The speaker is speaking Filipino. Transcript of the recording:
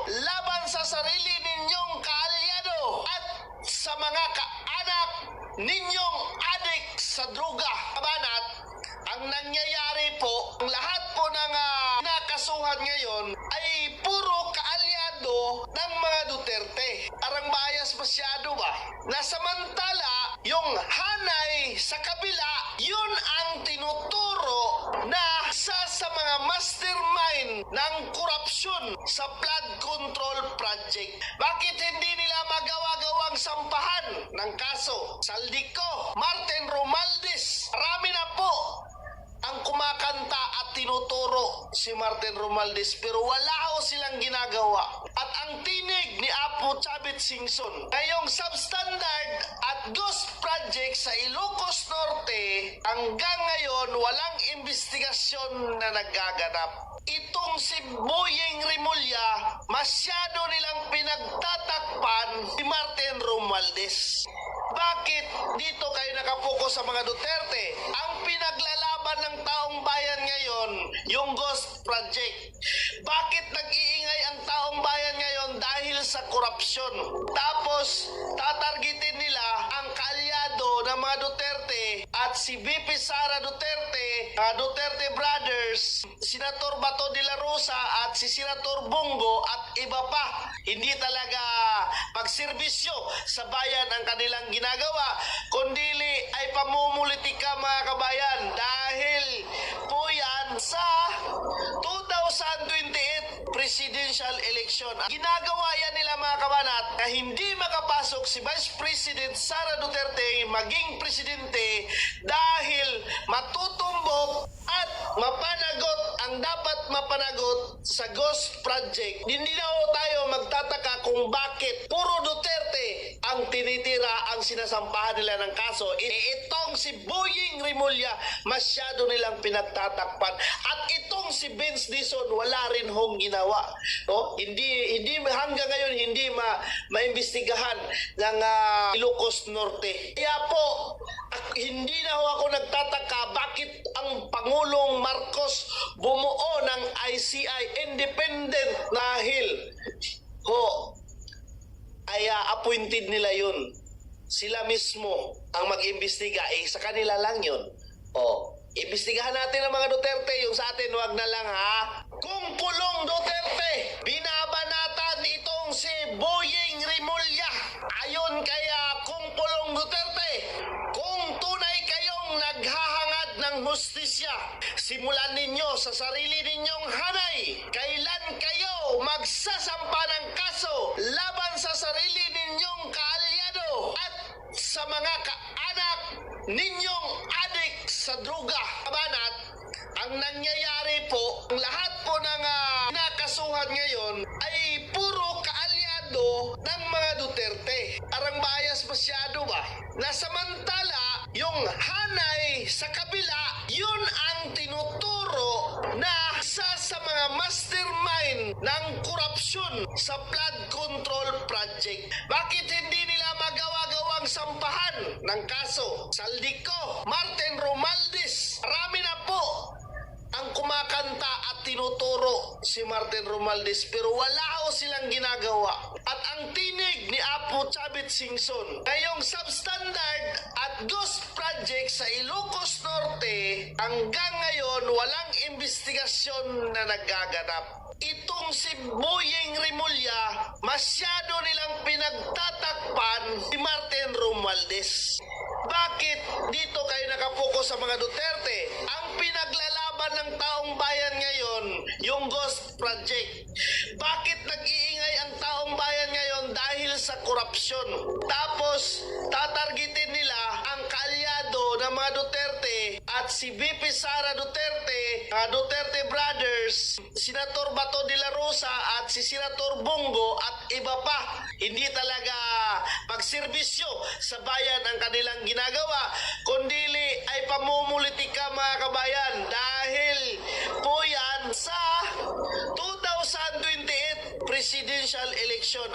laban sa sarili ninyong kaalyado at sa mga kaanak ninyong adik sa droga. Kabanat, ang nangyayari po, ang lahat po ng nakasuhan ngayon ay puro kaalyado ng mga Duterte. Arang bias masyado ba? Nasamantala, yung hanay sa kabila, yun ang tinuturo na sa mga mastermind ng korupsyon sa flood control project. Bakit hindi nila magawa-gawang sampahan ng kaso? Saldico, Martin Romualdez, marami na po ang kumakanta at tinuturo si Martin Romualdez, pero wala ho silang ginagawa. At ang tinig ni Apo Chavit Singson, ngayong substandard at ghost project sa Ilocos Norte, hanggang ngayon walang investigasyon na nagaganap. Itong si Boyeng Rimulya, masyado nilang pinagtatakpan si Martin Romualdez. Bakit dito kayo nakapokus sa mga Duterte? Ang pinaglalaban ng taong bayan ngayon, yung ghost project. Bakit nag-iingay ang taong bayan ngayon? Dahil sa korupsyon. Tapos, tatargetin nila ang kaalyado ng mga Duterte at si VP Sara Duterte, Duterte Brothers, Senator Bato de la Rosa at si Senator Bongo at iba pa. Hindi talaga pagserbisyo sa bayan ang kanilang ginagawa, kundili ay pamumulitika mga kabayan, dahil po yan sa 2028 presidential election. Ginagawa yan nila mga kabanat na hindi makapasok si Vice President Sara Duterte maging presidente dahil matutumbok at mapanagot ang dapat mapanagot sa ghost project. Hindi na tayo magtataka kung bakit puro Duterte ang tinitira, ang sinasampahan nila ng kaso. Itong si Boyeng Rimulya, masyado nilang pinagtatakpan. At itong si Vince Dizon, wala rin hong ginawa. No? Hindi hanggang ngayon hindi maimbestigahan ng Ilocos Norte. Kaya po, hindi na ako nagtataka bakit ang Pangulong Marcos bumuo ng ICI, independent dahil ay appointed nila yun. Sila mismo ang mag-imbestiga. Sa kanila lang yun. Imbestigahan natin ang mga Duterte. Yung sa atin, wag na lang ha. Kung pulong Duterte, binabanatan itong si Boyeng Rimulya. Ayon kaya kung pulong Duterte, kung tunay kayong naghahangad ng hustisya, simulan ninyo sa sarili ninyong hanay. Kailan kayo magsasampa ng kaso laban sa sarili ninyong kaalyado at sa mga kaanak ninyong adik sa droga. Kabanat, ang nangyayari po, ang lahat po ng nakasuhan ngayon ay puro kaalyado ng mga Duterte. Arang bias masyado ba? Nasamantala, yung hanay sa kabila, yun ang tinuturo na sa mga mastermind ng korupsyon sa flood control project. Bakit hindi nila magawa-gawang sampahan ng kaso? Saldico, Martin Romualdez, marami na po ang kumakanta at tinuturo si Martin Romualdez, pero wala ho silang ginagawa. At ang tinig ni Apo Chavit Singson, ngayong substandard at ghost project sa Ilocos Norte, hanggang ngayon walang investigasyon na nagaganap. Itong si Boyeng Rimulya, masyado nilang pinagtatakpan si Martin Romualdez. Bakit dito kayo nakapokus sa mga Duterte? Ang pinaglalaban ng taong bayan ngayon, yung ghost project. Bakit nag-iingay ang taong bayan ngayon? Dahil sa korupsyon. Tapos, tatargetin nila ang kaalyado ng mga Duterte at si VP Sara Duterte, Duterte Brothers, Senator Bato de la Rosa at si Senator Bongo at iba pa. Hindi talaga pagserbisyo sa bayan ang kanilang ginagawa, kundili ay pamumulitika mga kabayan, dahil po yan sa 2028 presidential election.